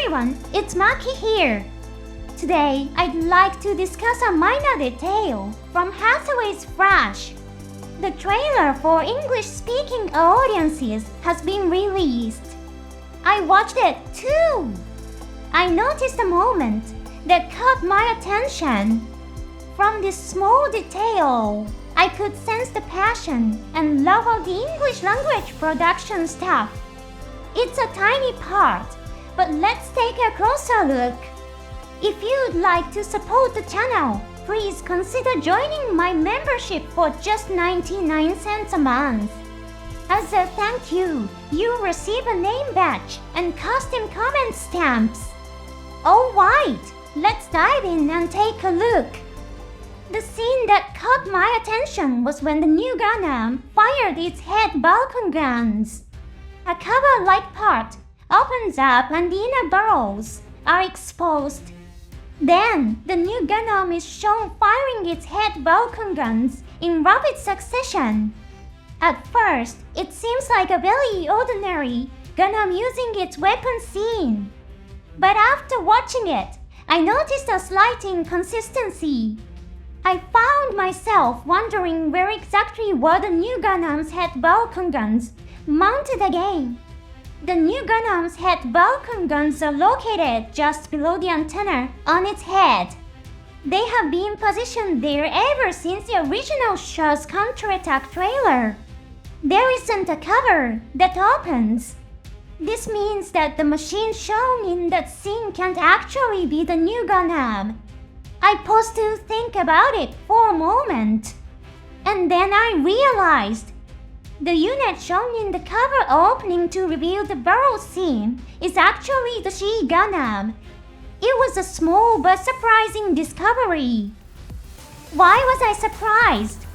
everyone, it's Maki here. Today, I'd like to discuss a minor detail from Hathaway's Flash. The trailer for English-speaking audiences has been released. I watched it too. I noticed a moment that caught my attention. From this small detail, I could sense the passion and love of the English language production staff. It's a tiny part, but let's take a closer look. If you'd like to support the channel, please consider joining my membership for just 99 cents a month. As a thank you, you'll receive a name badge and custom comment stamps. Alright, let's dive in and take a look. The scene that caught my attention was when the new Gundam fired its head Vulcan guns. A cover-like part opens up and the inner barrels are exposed. Then, the new Gundam is shown firing its head Vulcan guns in rapid succession. At first, it seems like a very ordinary Gundam using its weapon scene. But after watching it, I noticed a slight inconsistency. I found myself wondering where exactly were the new Gundam's head Vulcan guns mounted again. The new Gundam's head Vulcan guns are located just below the antenna on its head. They have been positioned there ever since the original show's counterattack trailer. There isn't a cover that opens. This means that the machine shown in that scene can't actually be the new Gundam. I paused to think about it for a moment. And then I realized the unit shown in the cover opening to reveal the barrel scene is actually the She Gundam. It was a small but surprising discovery. Why was I surprised?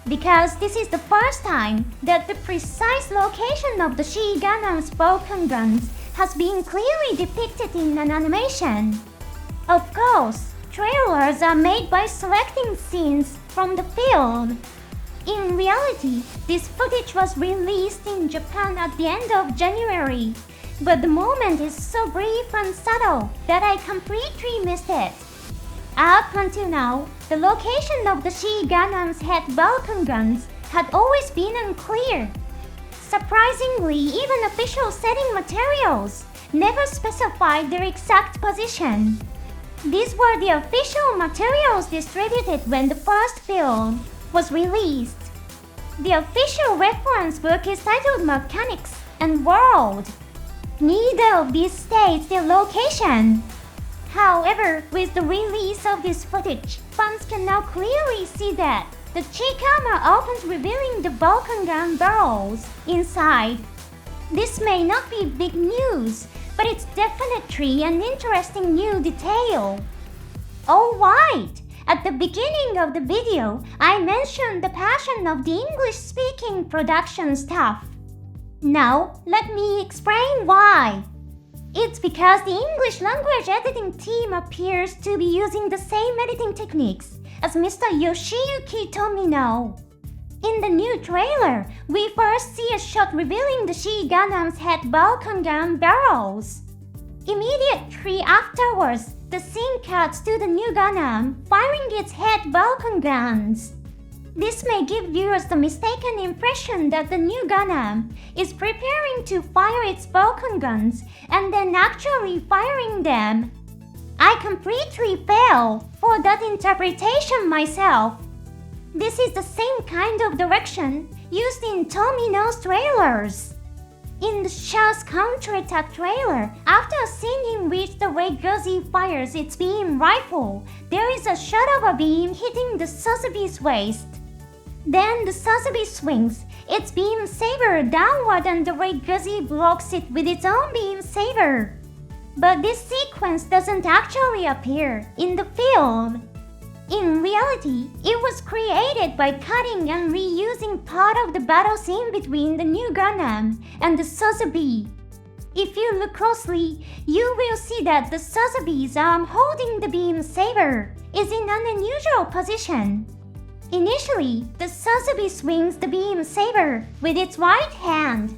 Because this is the first time that the precise location of the She Gundam's Vulcan guns has been clearly depicted in an animation. Of course, trailers are made by selecting scenes from the film. In reality, this footage was released in Japan at the end of January, but the moment is so brief and subtle that I completely missed it. Up until now, the location of the She Gundam's head Vulcan guns had always been unclear. Surprisingly, even official setting materials never specified their exact position. These were the official materials distributed when the first film was released. The official reference book is titled Mechanics and World. Neither of these states their location. However, with the release of this footage, fans can now clearly see that the Chikama opens revealing the Vulcan gun barrels inside. This may not be big news, but it's definitely an interesting new detail. Alright, at the beginning of the video, I mentioned the passion of the English-speaking production staff. Now, let me explain why. It's because the English language editing team appears to be using the same editing techniques as Mr. Yoshiyuki Tomino. In the new trailer, we first see a shot revealing the She Gundam's head Vulcan gun barrels. Immediately afterwards, the scene cuts to the new Gundam firing its head Vulcan guns. This may give viewers the mistaken impression that the new Gundam is preparing to fire its Vulcan guns and then actually firing them. I completely fell for that interpretation myself. This is the same kind of direction used in Tomino's trailers. In the show's counterattack trailer, after a scene in which the Reiguzi fires its beam rifle, there is a shot of a beam hitting the Sorcery's waist. Then the Sorcery swings its beam saber downward and the Reiguzi blocks it with its own beam saber. But this sequence doesn't actually appear in the film. In reality, it was created by cutting and reusing part of the battle scene between the new Gundam and the Sorcery. If you look closely, you will see that the Sorcery's arm holding the beam saber is in an unusual position. Initially, the Sorcery swings the beam saber with its right hand.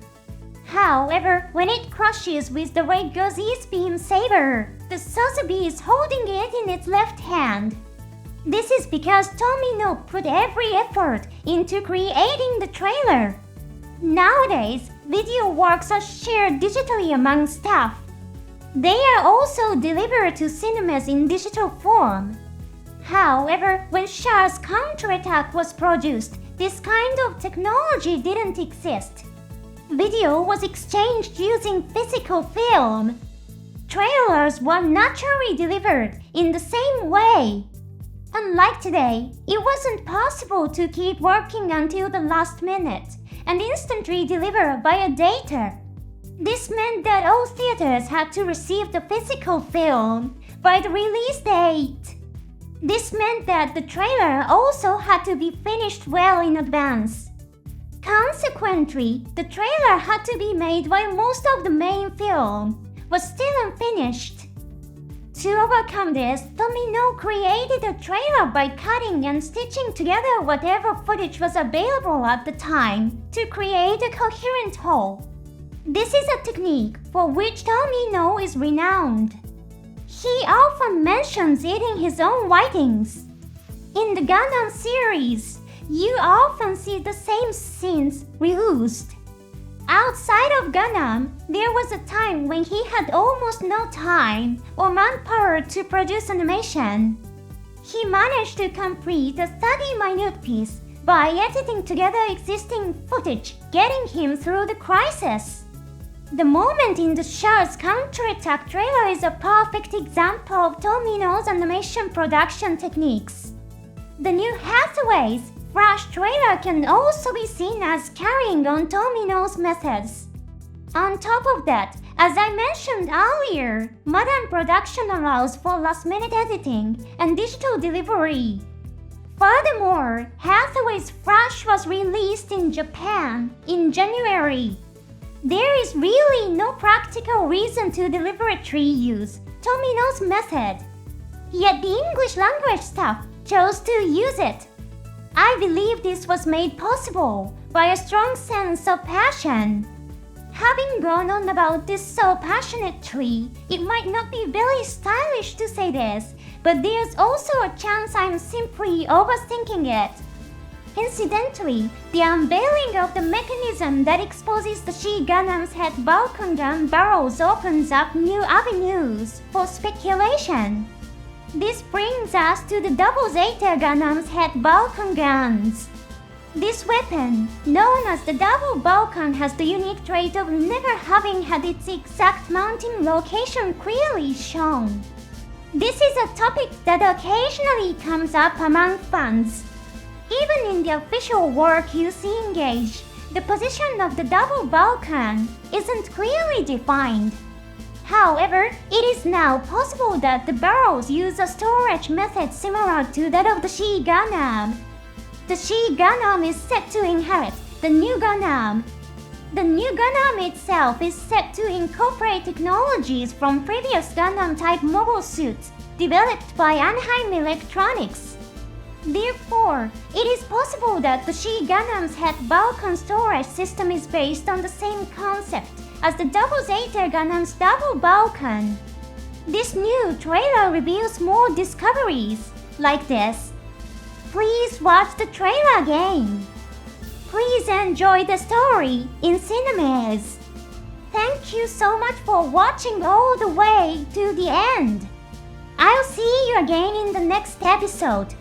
However, when it crashes with the Red Gauze's beam saber, the Sorcery is holding it in its left hand. This is because Tomino put every effort into creating the trailer. Nowadays, video works are shared digitally among staff. They are also delivered to cinemas in digital form. However, when Circe's counterattack was produced, this kind of technology didn't exist. Video was exchanged using physical film. Trailers were naturally delivered in the same way. Unlike today, it wasn't possible to keep working until the last minute and instantly deliver via data. This meant that all theaters had to receive the physical film by the release date. This meant that the trailer also had to be finished well in advance. Consequently, the trailer had to be made while most of the main film was still unfinished. To overcome this, Tomino created a trailer by cutting and stitching together whatever footage was available at the time to create a coherent whole. This is a technique for which Tomino is renowned. He often mentions it in his own writings. In the Gundam series, you often see the same scenes reused. Outside of Gundam, there was a time when he had almost no time or manpower to produce animation. He managed to complete a 30-minute piece by editing together existing footage, getting him through the crisis. The moment in the Circe counterattack trailer is a perfect example of Tomino's animation production techniques. The new Hathaway's Flash trailer can also be seen as carrying on Tomino's methods. On top of that, as I mentioned earlier, modern production allows for last-minute editing and digital delivery. Furthermore, Hathaway's Flash was released in Japan in January. There is really no practical reason to deliberately use Tomino's method. Yet the English language staff chose to use it. I believe this was made possible by a strong sense of passion. Having gone on about this so passionately, it might not be very stylish to say this, but there's also a chance I'm simply overthinking it. Incidentally, the unveiling of the mechanism that exposes the She-Gundam's head Vulcan gun barrels opens up new avenues for speculation. This brings us to the Double Zeta Gundam's head Vulcan guns. This weapon, known as the Double Vulcan, has the unique trait of never having had its exact mounting location clearly shown. This is a topic that occasionally comes up among fans. Even in the official work you see engaged, the position of the Double Vulcan isn't clearly defined. However, it is now possible that the barrels use a storage method similar to that of the She-Gundam. The She-Gundam is set to inherit the new Gundam. The new Gundam itself is set to incorporate technologies from previous Gundam-type mobile suits developed by Anaheim Electronics. Therefore, it is possible that the She-Gundam's head Vulcan storage system is based on the same concept as the Double Zeta Gundam's Double Vulcan. This new trailer reveals more discoveries like this. Please watch the trailer again. Please enjoy the story in cinemas. Thank you so much for watching all the way to the end. I'll see you again in the next episode.